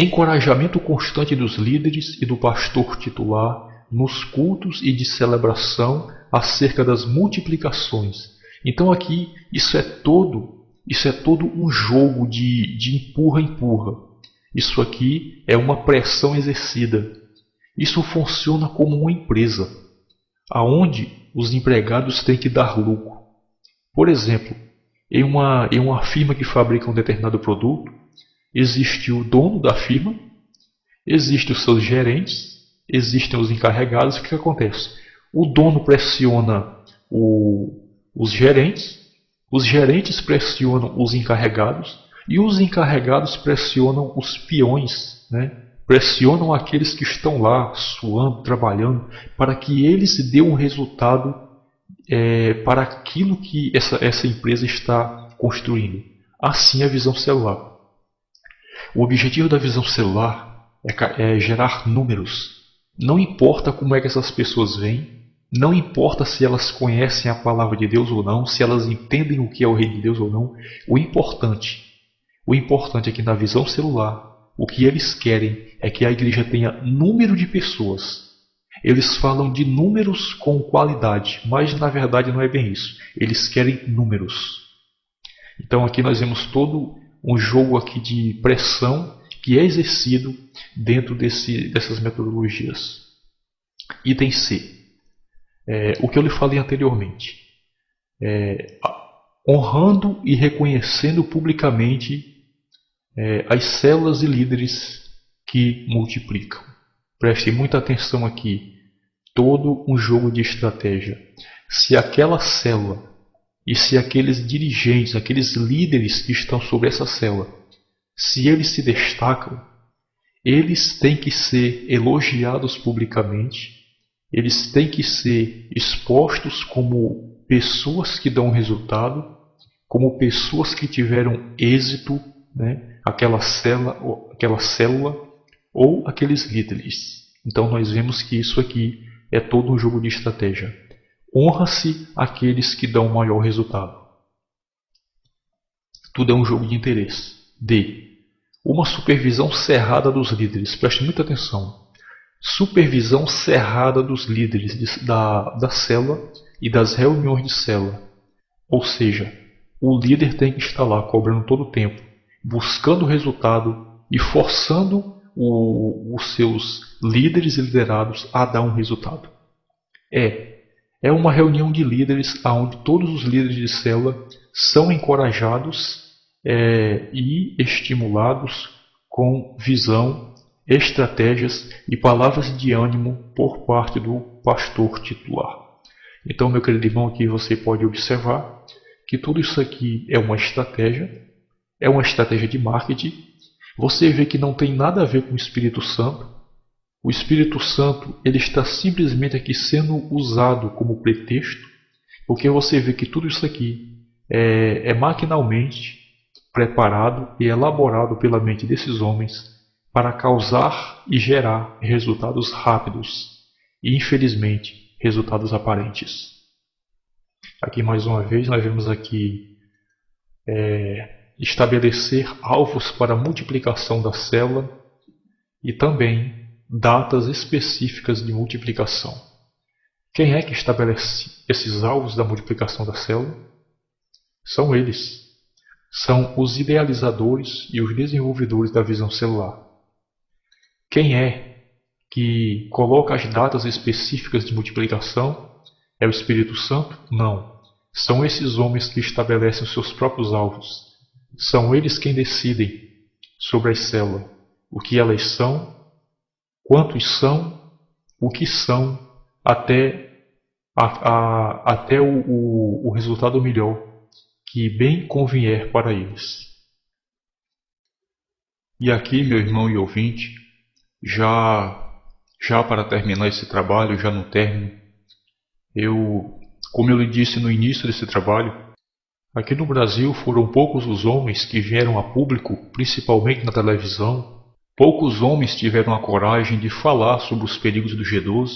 Encorajamento constante dos líderes e do pastor titular nos cultos e de celebração acerca das multiplicações. Então aqui isso é todo um jogo de empurra-empurra. Isso aqui é uma pressão exercida. Isso funciona como uma empresa, aonde os empregados têm que dar lucro. Por exemplo, em uma firma que fabrica um determinado produto, existe o dono da firma, existem os seus gerentes, existem os encarregados. O que acontece? O dono pressiona os gerentes pressionam os encarregados e os encarregados pressionam os peões, né? Pressionam aqueles que estão lá suando, trabalhando, para que eles dêem um resultado para aquilo que essa empresa está construindo. Assim é a visão celular. O objetivo da visão celular é gerar números. Não importa como é que essas pessoas vêm, não importa se elas conhecem a palavra de Deus ou não, se elas entendem o que é o reino de Deus ou não. O importante é que na visão celular, o que eles querem é que a igreja tenha número de pessoas. Eles falam de números com qualidade, mas na verdade não é bem isso. Eles querem números. Então aqui nós vemos todo um jogo aqui de pressão que é exercido dentro dessas metodologias. Item C. O que eu lhe falei anteriormente. Honrando e reconhecendo publicamente as células e líderes que multiplicam. Preste muita atenção aqui. Todo um jogo de estratégia. Se aquela célula e se aqueles dirigentes, aqueles líderes que estão sobre essa célula, se eles se destacam, eles têm que ser elogiados publicamente, eles têm que ser expostos como pessoas que dão resultado, como pessoas que tiveram êxito, né? Aquela célula ou aqueles líderes. Então nós vemos que isso aqui é todo um jogo de estratégia. Honra-se aqueles que dão maior resultado. Tudo é um jogo de interesse. D. Uma supervisão cerrada dos líderes. Preste muita atenção. Supervisão cerrada dos líderes da célula e das reuniões de célula. Ou seja, o líder tem que estar lá cobrando todo o tempo, buscando resultado e forçando os seus líderes e liderados a dar um resultado. É uma reunião de líderes onde todos os líderes de célula são encorajados e estimulados com visão, estratégias e palavras de ânimo por parte do pastor titular. Então, meu querido irmão, aqui você pode observar que tudo isso aqui é uma estratégia de marketing. Você vê que não tem nada a ver com o Espírito Santo. O Espírito Santo ele está simplesmente aqui sendo usado como pretexto, porque você vê que tudo isso aqui é maquinalmente preparado e elaborado pela mente desses homens para causar e gerar resultados rápidos e, infelizmente, resultados aparentes. Aqui mais uma vez nós vemos aqui estabelecer alvos para a multiplicação da célula e também datas específicas de multiplicação. Quem é que estabelece esses alvos da multiplicação da célula? São eles. São os idealizadores e os desenvolvedores da visão celular. Quem é que coloca as datas específicas de multiplicação? É o Espírito Santo? Não. São esses homens que estabelecem os seus próprios alvos. São eles quem decidem sobre as células, o que elas são, quantos são, o que são, até o resultado melhor que bem convier para eles. E aqui, meu irmão e ouvinte, já para terminar esse trabalho, já no término, como eu lhe disse no início desse trabalho, aqui no Brasil foram poucos os homens que vieram a público, principalmente na televisão. Poucos homens tiveram a coragem de falar sobre os perigos do G12.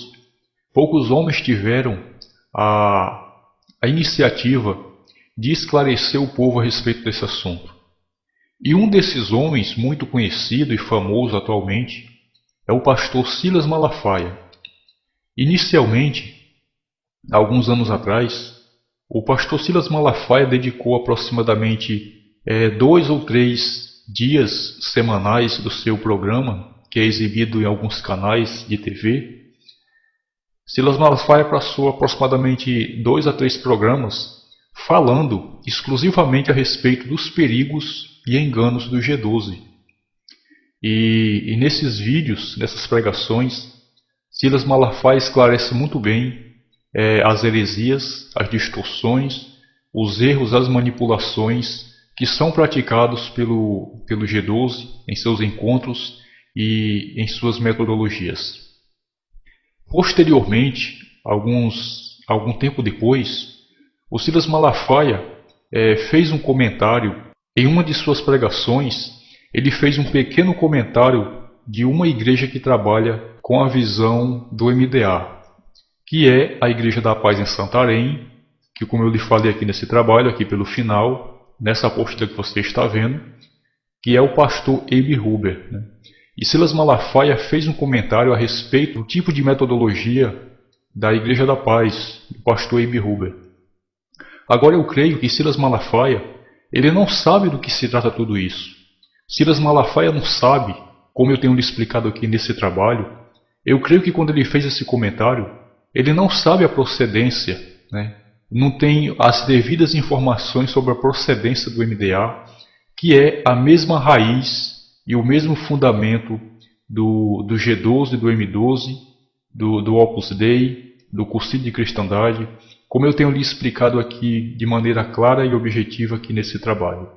Poucos homens tiveram a iniciativa de esclarecer o povo a respeito desse assunto. E um desses homens, muito conhecido e famoso atualmente, é o pastor Silas Malafaia. Inicialmente, alguns anos atrás, o pastor Silas Malafaia dedicou aproximadamente 2 ou 3 dias semanais do seu programa, que é exibido em alguns canais de TV. Silas Malafaia passou aproximadamente 2 a 3 programas falando exclusivamente a respeito dos perigos e enganos do G12. E nesses vídeos, nessas pregações, Silas Malafaia esclarece muito bem as heresias, as distorções, os erros, as manipulações que são praticados pelo G12 em seus encontros e em suas metodologias. Posteriormente, algum tempo depois, o Silas Malafaia fez um comentário. Em uma de suas pregações, ele fez um pequeno comentário de uma igreja que trabalha com a visão do MDA, que é a Igreja da Paz em Santarém, que, como eu lhe falei aqui nesse trabalho, aqui pelo final, nessa apostila que você está vendo, que é o pastor Abe Huber, né? E Silas Malafaia fez um comentário a respeito do tipo de metodologia da Igreja da Paz, do pastor Abe Huber. Agora eu creio que Silas Malafaia, ele não sabe do que se trata tudo isso. Silas Malafaia não sabe, como eu tenho lhe explicado aqui nesse trabalho. Eu creio que quando ele fez esse comentário, ele não sabe a procedência, né? Não tem as devidas informações sobre a procedência do MDA, que é a mesma raiz e o mesmo fundamento do G12, do M12, do Opus Dei, do Concílio de Cristandade, como eu tenho lhe explicado aqui de maneira clara e objetiva aqui nesse trabalho.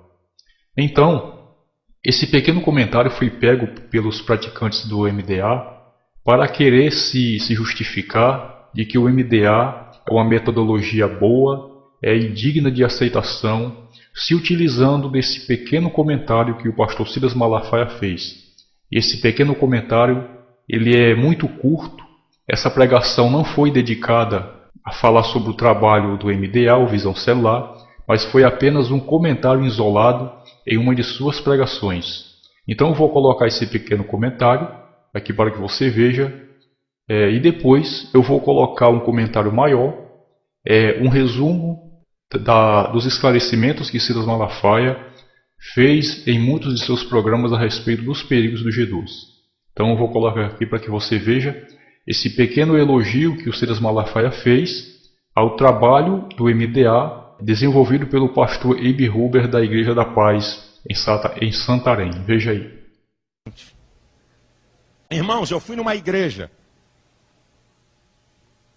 Então, esse pequeno comentário foi pego pelos praticantes do MDA para querer se justificar de que o MDA é uma metodologia boa e digna de aceitação, se utilizando desse pequeno comentário que o pastor Silas Malafaia fez. Esse pequeno comentário ele é muito curto. Essa pregação não foi dedicada a falar sobre o trabalho do MDA, ou Visão Celular, mas foi apenas um comentário isolado em uma de suas pregações. Então eu vou colocar esse pequeno comentário aqui para que você veja, e depois eu vou colocar um comentário maior, um resumo dos esclarecimentos que Silas Malafaia fez em muitos de seus programas a respeito dos perigos do G12. Então eu vou colocar aqui para que você veja esse pequeno elogio que o Silas Malafaia fez ao trabalho do MDA desenvolvido pelo pastor Abe Huber da Igreja da Paz em Santarém. Veja aí. Irmãos, eu fui numa igreja.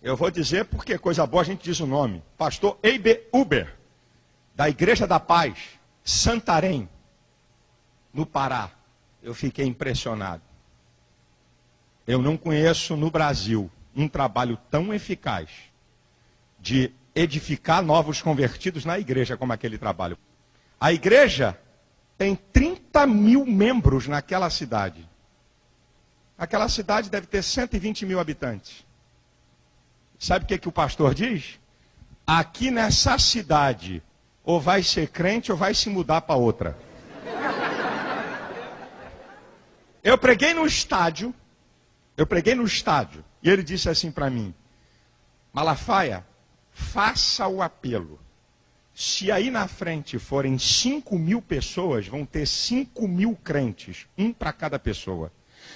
Eu vou dizer porque coisa boa a gente diz o nome. Pastor Abe Huber, da Igreja da Paz, Santarém, no Pará. Eu fiquei impressionado. Eu não conheço no Brasil um trabalho tão eficaz de edificar novos convertidos na igreja como aquele trabalho. A igreja tem 30 mil membros naquela cidade. Aquela cidade deve ter 120 mil habitantes. Sabe o que o pastor diz? Aqui nessa cidade, ou vai ser crente ou vai se mudar para outra. Eu preguei no estádio, e ele disse assim para mim: Malafaia, faça o apelo. Se aí na frente forem 5 mil pessoas, vão ter 5 mil crentes, um para cada pessoa.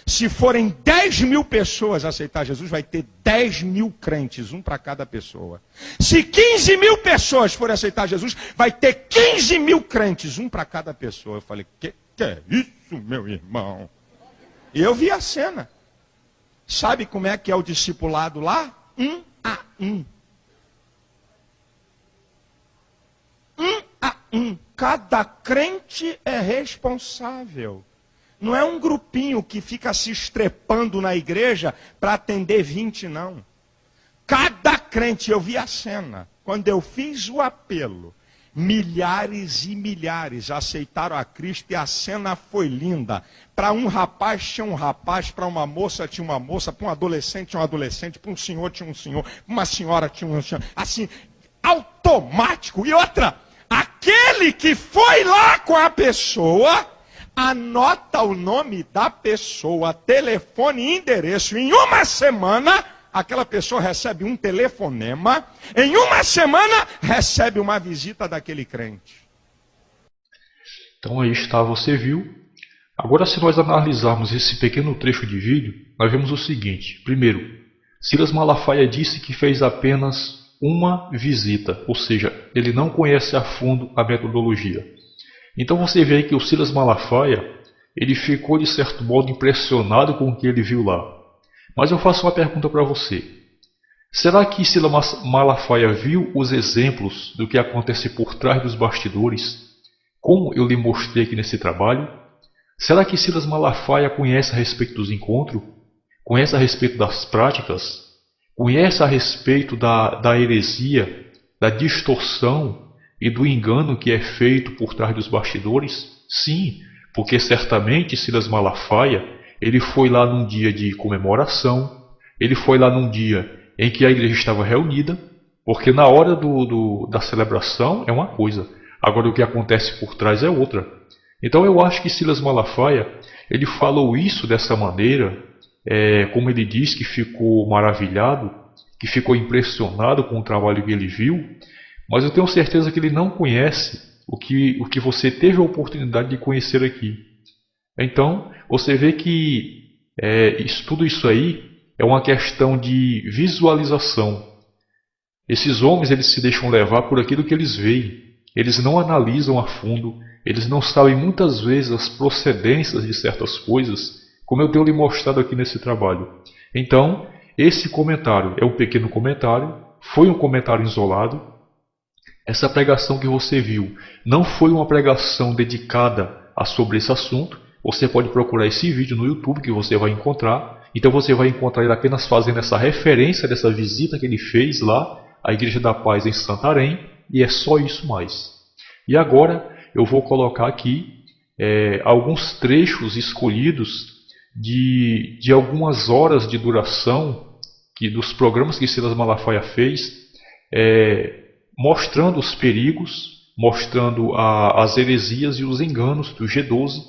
Se forem 10 mil pessoas aceitar Jesus, vai ter 10 mil crentes, um para cada pessoa. Se 15 mil pessoas forem aceitar Jesus, vai ter 15 mil crentes, um para cada pessoa. Eu falei, que é isso, meu irmão? E eu vi a cena. Sabe como é que é o discipulado lá? 1 a 1. 1 a 1. Cada crente é responsável. Não é um grupinho que fica se estrepando na igreja para atender 20, não. Cada crente, eu vi a cena. Quando eu fiz o apelo, milhares e milhares aceitaram a Cristo e a cena foi linda. Para um rapaz tinha um rapaz, para uma moça tinha uma moça, para um adolescente tinha um adolescente, para um senhor tinha um senhor, para uma senhora tinha uma senhora. Assim, automático. E outra, aquele que foi lá com a pessoa anota o nome da pessoa, telefone e endereço. Em uma semana, aquela pessoa recebe um telefonema. Em uma semana, recebe uma visita daquele crente. Então aí está, você viu. Agora, se nós analisarmos esse pequeno trecho de vídeo, nós vemos o seguinte. Primeiro, Silas Malafaia disse que fez apenas uma visita, ou seja, ele não conhece a fundo a metodologia. Então você vê que o Silas Malafaia, ele ficou de certo modo impressionado com o que ele viu lá. Mas eu faço uma pergunta para você. Será que Silas Malafaia viu os exemplos do que acontece por trás dos bastidores, como eu lhe mostrei aqui nesse trabalho? Será que Silas Malafaia conhece a respeito dos encontros? Conhece a respeito das práticas? Conhece a respeito da heresia, da distorção e do engano que é feito por trás dos bastidores? Sim, porque certamente Silas Malafaia, ele foi lá num dia de comemoração, ele foi lá num dia em que a igreja estava reunida, porque na hora da celebração é uma coisa, agora o que acontece por trás é outra. Então eu acho que Silas Malafaia, ele falou isso dessa maneira, como ele diz que ficou maravilhado, que ficou impressionado com o trabalho que ele viu, mas eu tenho certeza que ele não conhece o que você teve a oportunidade de conhecer aqui. Então, você vê que tudo isso aí é uma questão de visualização. Esses homens, eles se deixam levar por aquilo que eles veem. Eles não analisam a fundo, eles não sabem muitas vezes as procedências de certas coisas, como eu tenho lhe mostrado aqui nesse trabalho. Então, esse comentário é um pequeno comentário, foi um comentário isolado. Essa pregação que você viu não foi uma pregação dedicada sobre esse assunto. Você pode procurar esse vídeo no YouTube que você vai encontrar. Então você vai encontrar ele apenas fazendo essa referência dessa visita que ele fez lá à Igreja da Paz em Santarém. E é só isso mais. E agora eu vou colocar aqui alguns trechos escolhidos de algumas horas de duração dos programas que Silas Malafaia fez, mostrando os perigos, mostrando as heresias e os enganos do G12,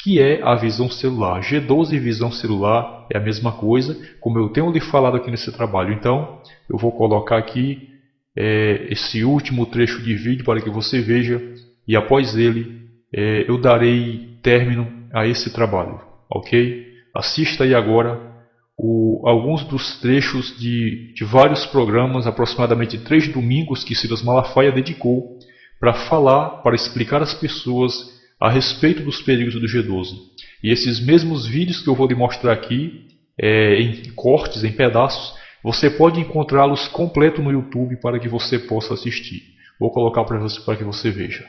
que é a visão celular. G12 e visão celular é a mesma coisa, como eu tenho lhe falado aqui nesse trabalho. Então, eu vou colocar aqui esse último trecho de vídeo para que você veja, e após ele eu darei término a esse trabalho, ok? Assista aí agora alguns dos trechos de vários programas, aproximadamente 3 domingos que Silas Malafaia dedicou para falar, para explicar às pessoas a respeito dos perigos do G12. E esses mesmos vídeos que eu vou lhe mostrar aqui, em cortes, em pedaços, você pode encontrá-los completo no YouTube para que você possa assistir. Vou colocar para você para que você veja.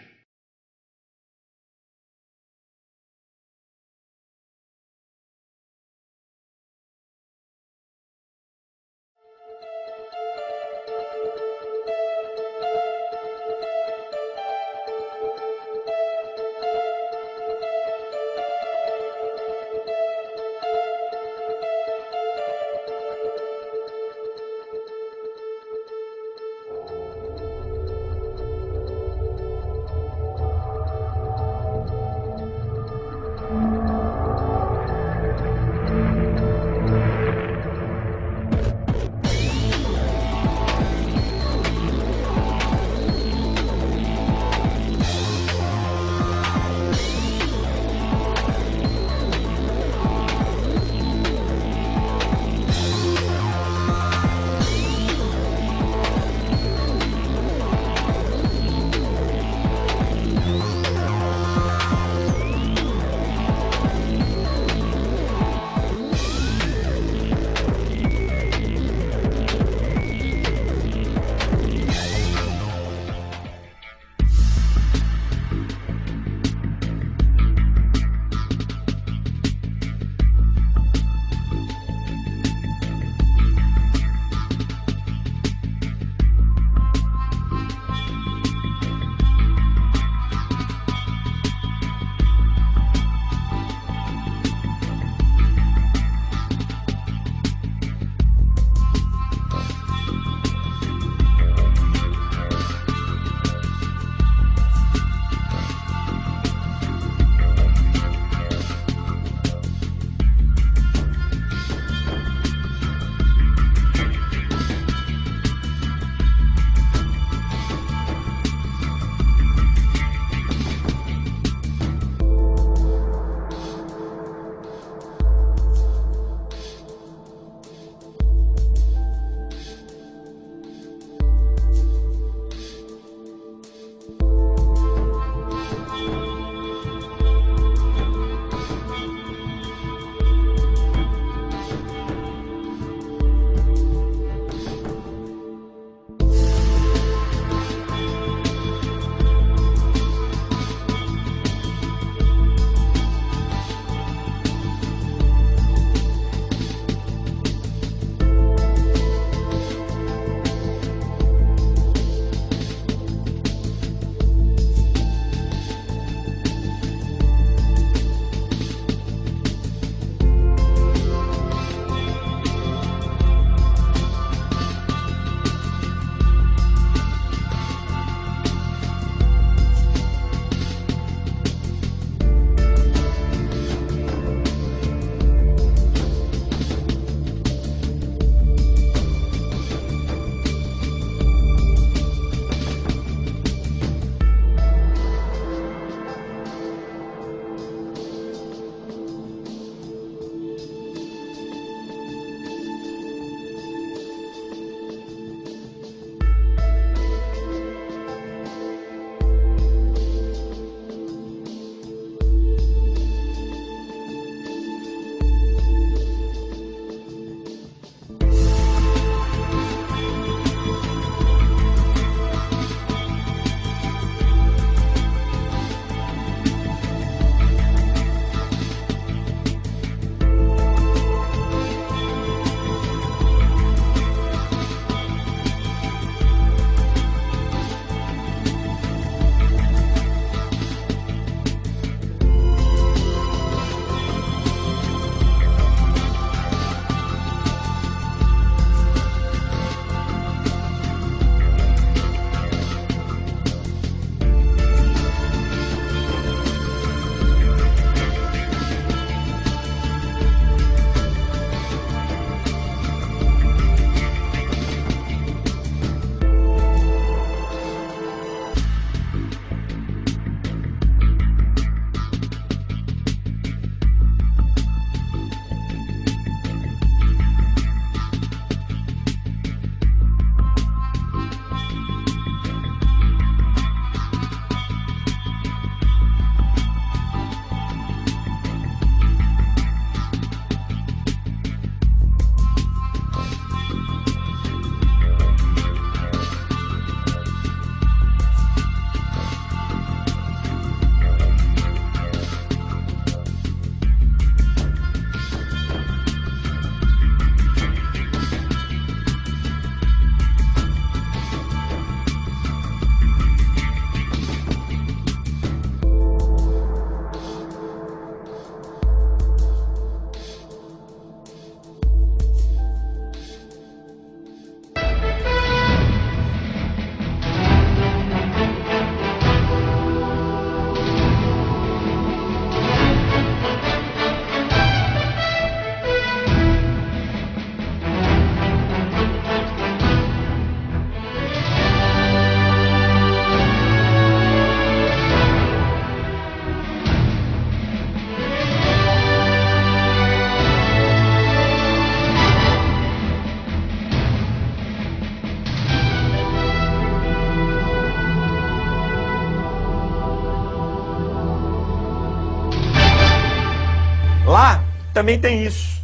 também tem isso.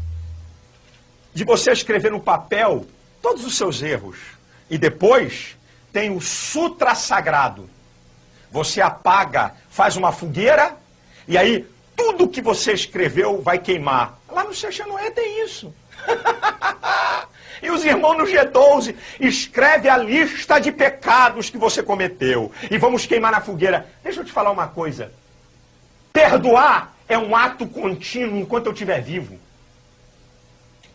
De você escrever no papel todos os seus erros. E depois tem o sutra sagrado. Você apaga, faz uma fogueira, e aí tudo que você escreveu vai queimar. Lá no Shechanoé tem isso. E os irmãos no G12, escreve a lista de pecados que você cometeu. E vamos queimar na fogueira. Deixa eu te falar uma coisa. Perdoar é um ato contínuo enquanto eu estiver vivo.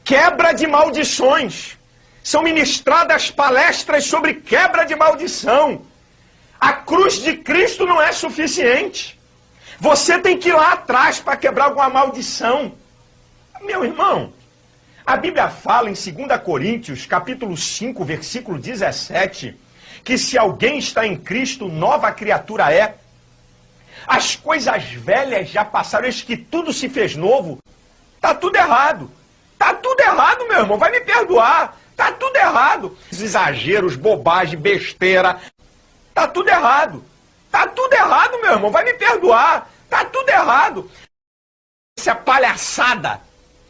Quebra de maldições. São ministradas palestras sobre quebra de maldição. A cruz de Cristo não é suficiente. Você tem que ir lá atrás para quebrar alguma maldição. Meu irmão, a Bíblia fala em 2 Coríntios, capítulo 5, versículo 17, que se alguém está em Cristo, nova criatura é. As coisas velhas já passaram, eis que tudo se fez novo. Tá tudo errado. Tá tudo errado, meu irmão, vai me perdoar. Tá tudo errado. Exageros, bobagem, besteira. Tá tudo errado. Tá tudo errado, meu irmão, vai me perdoar. Tá tudo errado. Isso é palhaçada.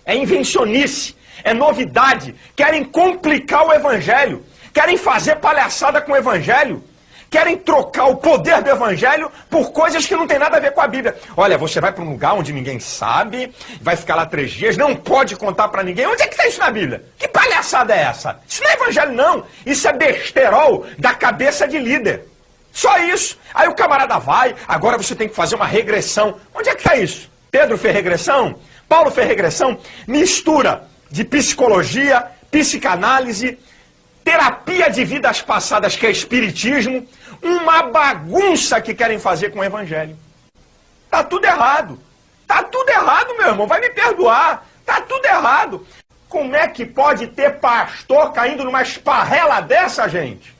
É invencionice. É novidade. Querem complicar o evangelho. Querem fazer palhaçada com o evangelho. Querem trocar o poder do evangelho por coisas que não tem nada a ver com a Bíblia. Olha, você vai para um lugar onde ninguém sabe, vai ficar lá 3 dias, não pode contar para ninguém. Onde é que está isso na Bíblia? Que palhaçada é essa? Isso não é evangelho, não. Isso é besterol da cabeça de líder. Só isso. Aí o camarada vai, agora você tem que fazer uma regressão. Onde é que está isso? Pedro fez regressão? Paulo fez regressão? Mistura de psicologia, psicanálise, terapia de vidas passadas, que é espiritismo, uma bagunça que querem fazer com o evangelho. Tá tudo errado. Tá tudo errado, meu irmão. Vai me perdoar. Tá tudo errado. Como é que pode ter pastor caindo numa esparrela dessa, gente?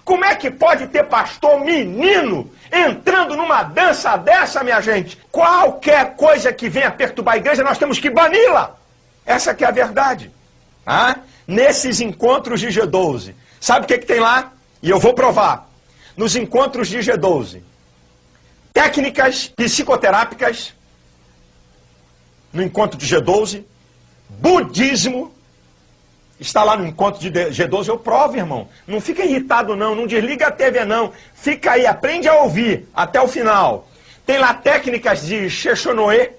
Como é que pode ter pastor menino entrando numa dança dessa, minha gente? Qualquer coisa que venha perturbar a igreja, nós temos que bani-la. Essa que é a verdade. Nesses encontros de G12, sabe o que tem lá? E eu vou provar. Nos encontros de G12, técnicas psicoterápicas, no encontro de G12, budismo, está lá no encontro de G12, eu provo, irmão. Não fica irritado não, não desliga a TV não. Fica aí, aprende a ouvir até o final. Tem lá técnicas de Shechanoé,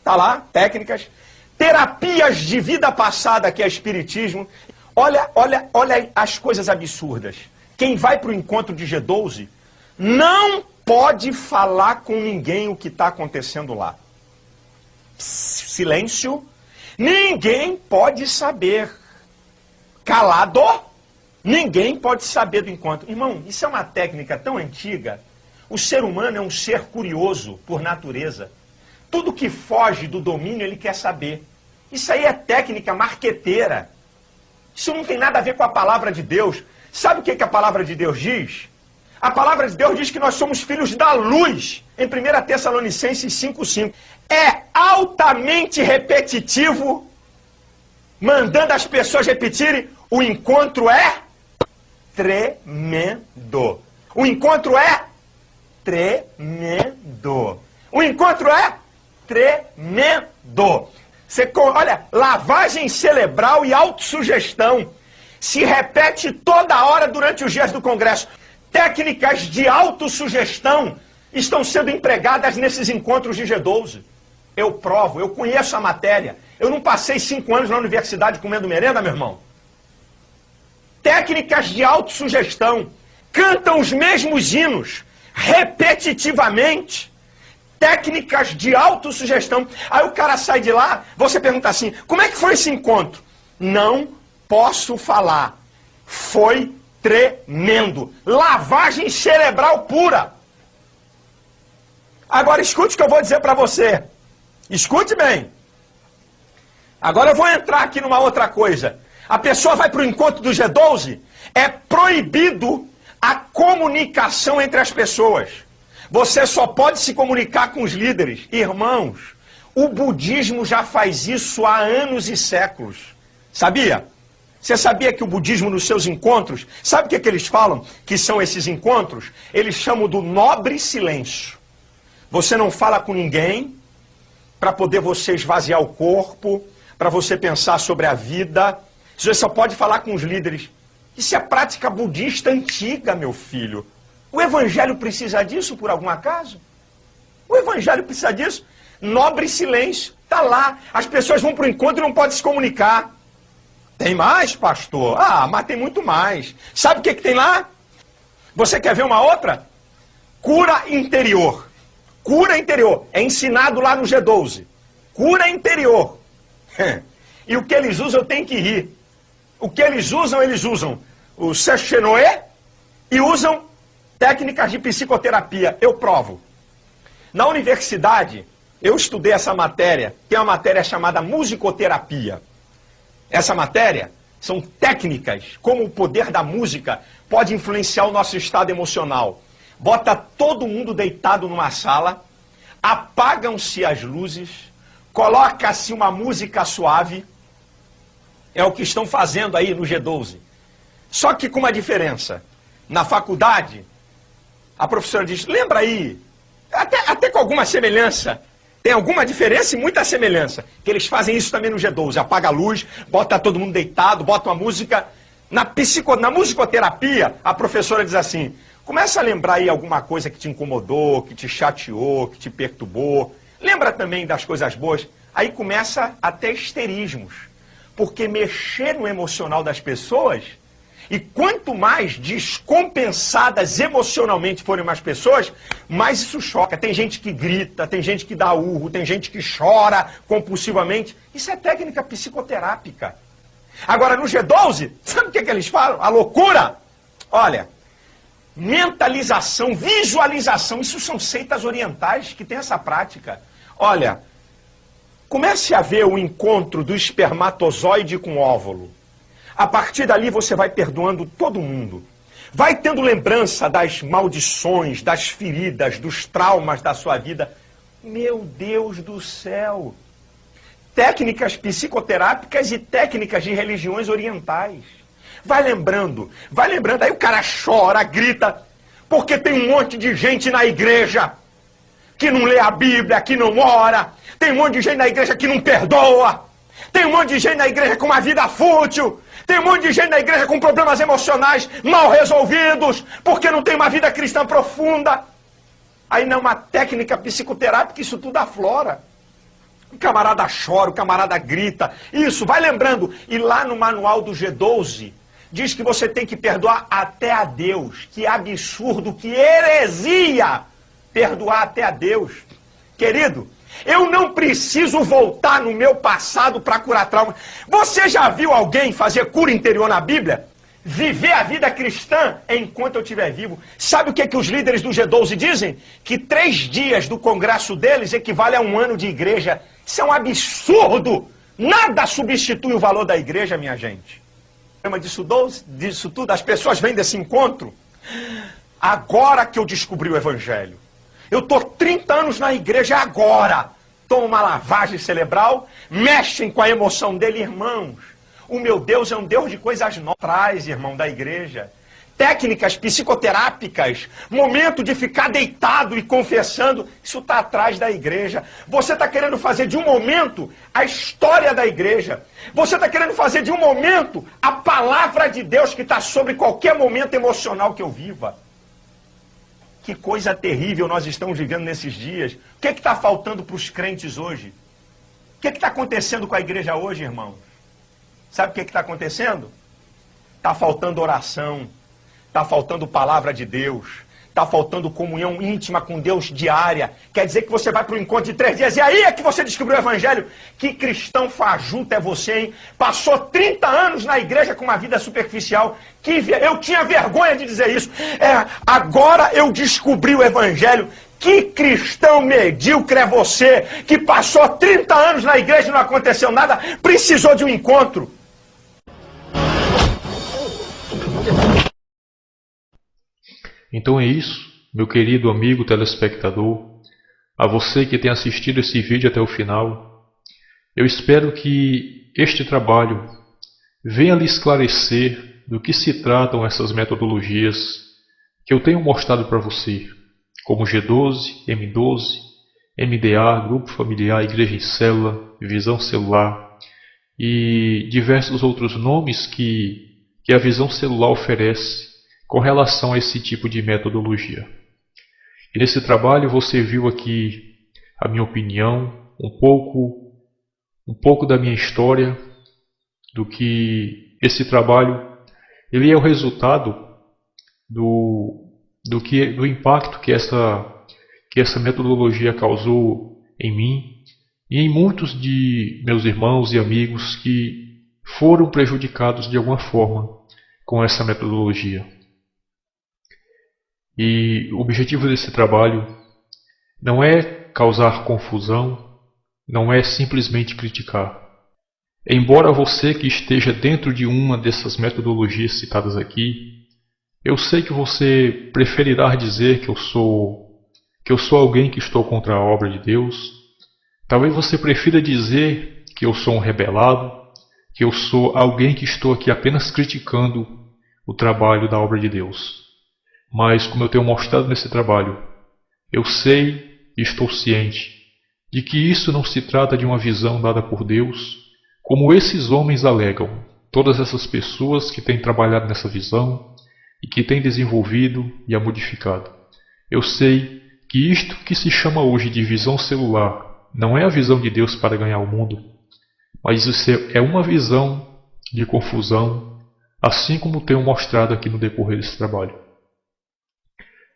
tá lá, técnicas. Terapias de vida passada, que é espiritismo. Olha as coisas absurdas. Quem vai para o encontro de G12 não pode falar com ninguém o que está acontecendo lá. Silêncio. Ninguém pode saber. Calado. Ninguém pode saber do encontro. Irmão, isso é uma técnica tão antiga. O ser humano é um ser curioso por natureza. Tudo que foge do domínio ele quer saber. Isso aí é técnica marqueteira. Isso não tem nada a ver com a palavra de Deus. Sabe o que a palavra de Deus diz? A palavra de Deus diz que nós somos filhos da luz. Em 1 Tessalonicenses 5,5. É altamente repetitivo, mandando as pessoas repetirem, o encontro é tremendo. O encontro é tremendo. O encontro é tremendo. Olha, lavagem cerebral e autossugestão se repete toda hora durante os dias do congresso. Técnicas de autossugestão estão sendo empregadas nesses encontros de G12. Eu provo, eu conheço a matéria. Eu não passei 5 anos na universidade comendo merenda, meu irmão. Técnicas de autossugestão. Cantam os mesmos hinos repetitivamente. Técnicas de autossugestão. Aí o cara sai de lá, você pergunta assim, como é que foi esse encontro? Não posso falar. Foi tremendo. Lavagem cerebral pura. Agora escute o que eu vou dizer para você. Escute bem. Agora eu vou entrar aqui numa outra coisa. A pessoa vai para o encontro do G12, é proibido a comunicação entre as pessoas. Você só pode se comunicar com os líderes. Irmãos, o budismo já faz isso há anos e séculos. Sabia? Você sabia que o budismo nos seus encontros, sabe o que eles falam? Que são esses encontros? Eles chamam do nobre silêncio. Você não fala com ninguém, para poder você esvaziar o corpo, para você pensar sobre a vida. Você só pode falar com os líderes. Isso é prática budista antiga, meu filho. O evangelho precisa disso por algum acaso? O evangelho precisa disso? Nobre silêncio. Está lá. As pessoas vão para o encontro e não podem se comunicar. Tem mais, pastor? Ah, mas tem muito mais. Sabe o que tem lá? Você quer ver uma outra? Cura interior. Cura interior. É ensinado lá no G12. Cura interior. E o que eles usam, eu tenho que rir. O que eles usam o Sechenoe e usam técnicas de psicoterapia. Eu provo. Na universidade, eu estudei essa matéria. Tem uma matéria chamada musicoterapia. Essa matéria são técnicas, como o poder da música pode influenciar o nosso estado emocional. Bota todo mundo deitado numa sala, apagam-se as luzes, coloca-se uma música suave. É o que estão fazendo aí no G12. Só que com uma diferença. Na faculdade, a professora diz, lembra aí, até com alguma semelhança, tem alguma diferença e muita semelhança, que eles fazem isso também no G12, apaga a luz, bota todo mundo deitado, bota uma música. Na musicoterapia, a professora diz assim, começa a lembrar aí alguma coisa que te incomodou, que te chateou, que te perturbou, lembra também das coisas boas, aí começa até histerismos, porque mexer no emocional das pessoas, e quanto mais descompensadas emocionalmente forem as pessoas, mais isso choca. Tem gente que grita, tem gente que dá urro, tem gente que chora compulsivamente. Isso é técnica psicoterápica. Agora, no G12, sabe o que eles falam? A loucura! Olha, mentalização, visualização, isso são seitas orientais que têm essa prática. Olha, comece a ver o encontro do espermatozoide com o óvulo. A partir dali você vai perdoando todo mundo. Vai tendo lembrança das maldições, das feridas, dos traumas da sua vida. Meu Deus do céu! Técnicas psicoterápicas e técnicas de religiões orientais. Vai lembrando. Aí o cara chora, grita, porque tem um monte de gente na igreja que não lê a Bíblia, que não ora. Tem um monte de gente na igreja que não perdoa. Tem um monte de gente na igreja com uma vida fútil. Tem um monte de gente na igreja com problemas emocionais mal resolvidos, porque não tem uma vida cristã profunda. Aí não é uma técnica psicoterápica, isso tudo aflora. O camarada chora, o camarada grita. Isso, vai lembrando. E lá no manual do G12, diz que você tem que perdoar até a Deus. Que absurdo, que heresia! Perdoar até a Deus. Querido, eu não preciso voltar no meu passado para curar trauma. Você já viu alguém fazer cura interior na Bíblia? Viver a vida cristã enquanto eu estiver vivo. Sabe o que os líderes do G12 dizem? Que 3 dias do congresso deles equivale a 1 ano de igreja. Isso é um absurdo! Nada substitui o valor da igreja, minha gente. Lembra disso tudo? As pessoas vêm desse encontro. Agora que eu descobri o Evangelho. Eu estou 30 anos na igreja agora. Tomam uma lavagem cerebral, mexem com a emoção dele, irmãos. O meu Deus é um Deus de coisas novas. Traz, irmão, da igreja. Técnicas psicoterápicas, momento de ficar deitado e confessando, isso está atrás da igreja. Você está querendo fazer de um momento a história da igreja. Você está querendo fazer de um momento a palavra de Deus que está sobre qualquer momento emocional que eu viva. Que coisa terrível nós estamos vivendo nesses dias. O que está faltando para os crentes hoje? O que está acontecendo com a igreja hoje, irmão? Sabe o que está acontecendo? Está faltando oração, está faltando palavra de Deus, está faltando comunhão íntima com Deus diária. Quer dizer que você vai para o encontro de 3 dias e aí é que você descobriu o Evangelho. Que cristão fajuto é você, hein? Passou 30 anos na igreja com uma vida superficial. Eu tinha vergonha de dizer isso. Agora eu descobri o Evangelho. Que cristão medíocre é você, que passou 30 anos na igreja e não aconteceu nada, precisou de um encontro. Então é isso, meu querido amigo telespectador, a você que tem assistido esse vídeo até o final. Eu espero que este trabalho venha lhe esclarecer do que se tratam essas metodologias que eu tenho mostrado para você, como G12, M12 MDA, grupo familiar, igreja em célula, visão celular e diversos outros nomes que a visão celular oferece com relação a esse tipo de metodologia. E nesse trabalho você viu aqui a minha opinião, um pouco da minha história, do que esse trabalho ele é o resultado do impacto que essa metodologia causou em mim e em muitos de meus irmãos e amigos que foram prejudicados de alguma forma com essa metodologia. E o objetivo desse trabalho não é causar confusão, não é simplesmente criticar. Embora você que esteja dentro de uma dessas metodologias citadas aqui, eu sei que você preferirá dizer que eu sou alguém que estou contra a obra de Deus. Talvez você prefira dizer que eu sou um rebelado, que eu sou alguém que estou aqui apenas criticando o trabalho da obra de Deus. Mas, como eu tenho mostrado nesse trabalho, eu sei e estou ciente de que isso não se trata de uma visão dada por Deus, como esses homens alegam, todas essas pessoas que têm trabalhado nessa visão e que têm desenvolvido e a modificado. Eu sei que isto que se chama hoje de visão celular não é a visão de Deus para ganhar o mundo, mas isso é uma visão de confusão, assim como tenho mostrado aqui no decorrer desse trabalho.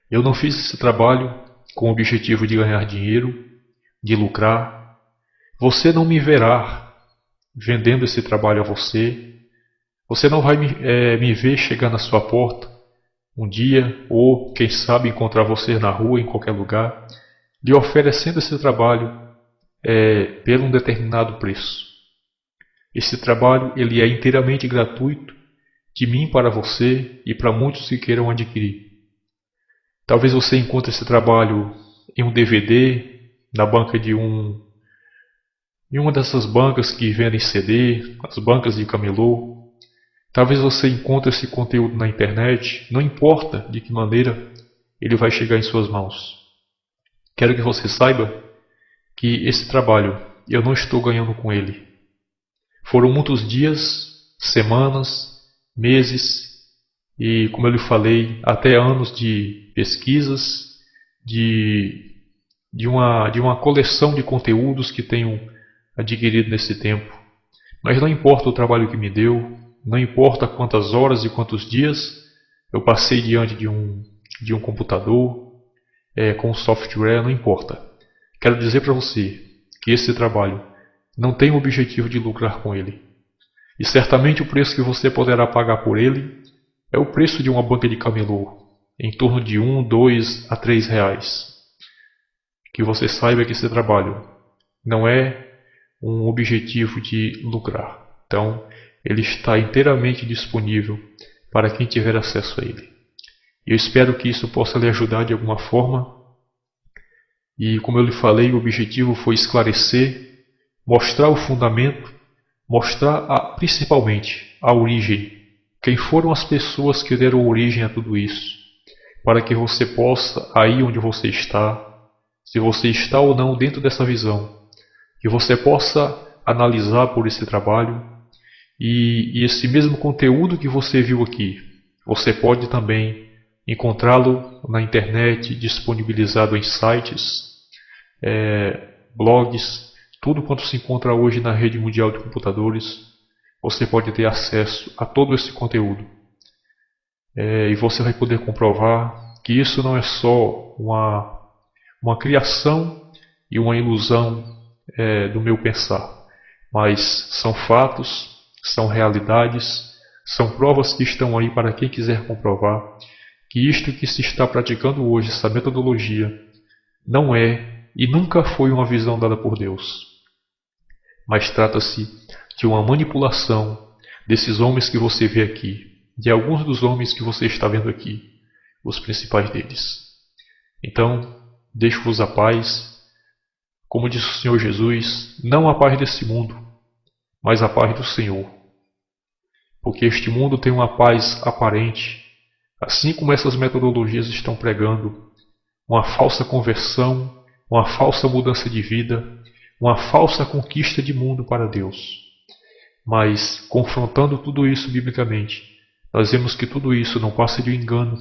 Eu não fiz esse trabalho com o objetivo de ganhar dinheiro, de lucrar. Você não me verá vendendo esse trabalho a você. Você não vai me ver chegar na sua porta um dia, ou quem sabe encontrar você na rua, em qualquer lugar, lhe oferecendo esse trabalho por um determinado preço. Esse trabalho ele é inteiramente gratuito, de mim para você e para muitos que queiram adquirir. Talvez você encontre esse trabalho em um DVD, na banca em uma dessas bancas que vendem CD, as bancas de camelô. Talvez você encontre esse conteúdo na internet, não importa de que maneira ele vai chegar em suas mãos. Quero que você saiba que esse trabalho eu não estou ganhando com ele. Foram muitos dias, semanas, meses e, como eu lhe falei, até anos de pesquisas, de uma coleção de conteúdos que tenho adquirido nesse tempo. Mas não importa o trabalho que me deu, não importa quantas horas e quantos dias eu passei diante de um computador, com software, não importa. Quero dizer para você que esse trabalho não tem o objetivo de lucrar com ele. E certamente o preço que você poderá pagar por ele é o preço de uma banca de camelô, em torno de 1, 2 a 3 reais. Que você saiba que esse trabalho não é um objetivo de lucrar. Então, ele está inteiramente disponível para quem tiver acesso a ele. Eu espero que isso possa lhe ajudar de alguma forma. E como eu lhe falei, o objetivo foi esclarecer, mostrar o fundamento, mostrar principalmente a origem. Quem foram as pessoas que deram origem a tudo isso? Para que você possa, aí onde você está, se você está ou não dentro dessa visão, que você possa analisar por esse trabalho e esse mesmo conteúdo que você viu aqui, você pode também encontrá-lo na internet, disponibilizado em sites, blogs, tudo quanto se encontra hoje na rede mundial de computadores, você pode ter acesso a todo esse conteúdo. E você vai poder comprovar que isso não é só uma criação e uma ilusão do meu pensar, mas são fatos, são realidades, são provas que estão aí para quem quiser comprovar que isto que se está praticando hoje, essa metodologia, não é e nunca foi uma visão dada por Deus, mas trata-se de uma manipulação desses homens que você vê aqui, de alguns dos homens que você está vendo aqui, os principais deles. Então, deixo-vos a paz. Como disse o Senhor Jesus, não a paz desse mundo, mas a paz do Senhor. Porque este mundo tem uma paz aparente, assim como essas metodologias estão pregando, uma falsa conversão uma falsa mudança de vida, uma falsa conquista de mundo para Deus. Mas, confrontando tudo isso biblicamente, nós vemos que tudo isso não passa de um engano,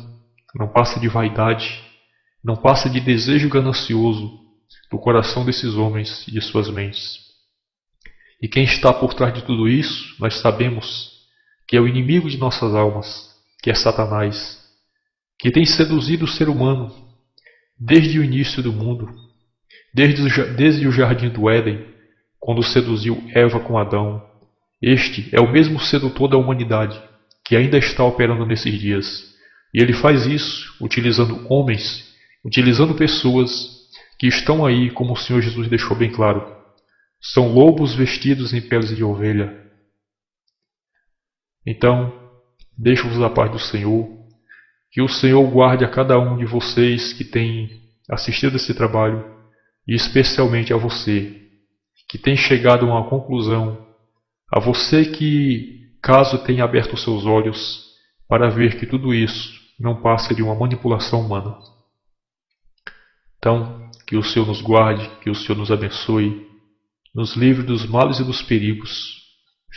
não passa de vaidade, não passa de desejo ganancioso do coração desses homens e de suas mentes. E quem está por trás de tudo isso, nós sabemos que é o inimigo de nossas almas, que é Satanás, que tem seduzido o ser humano desde o início do mundo, desde o jardim do Éden, quando seduziu Eva com Adão. Este é o mesmo sedutor da humanidade, que ainda está operando nesses dias. E ele faz isso utilizando homens, utilizando pessoas que estão aí, como o Senhor Jesus deixou bem claro. São lobos vestidos em peles de ovelha. Então, deixo-vos a paz do Senhor. Que o Senhor guarde a cada um de vocês que tem assistido esse trabalho, e especialmente a você, que tem chegado a uma conclusão, a você que, caso tenha aberto seus olhos, para ver que tudo isso não passa de uma manipulação humana. Então, que o Senhor nos guarde, que o Senhor nos abençoe, nos livre dos males e dos perigos,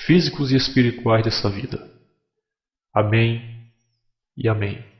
físicos e espirituais dessa vida. Amém e amém.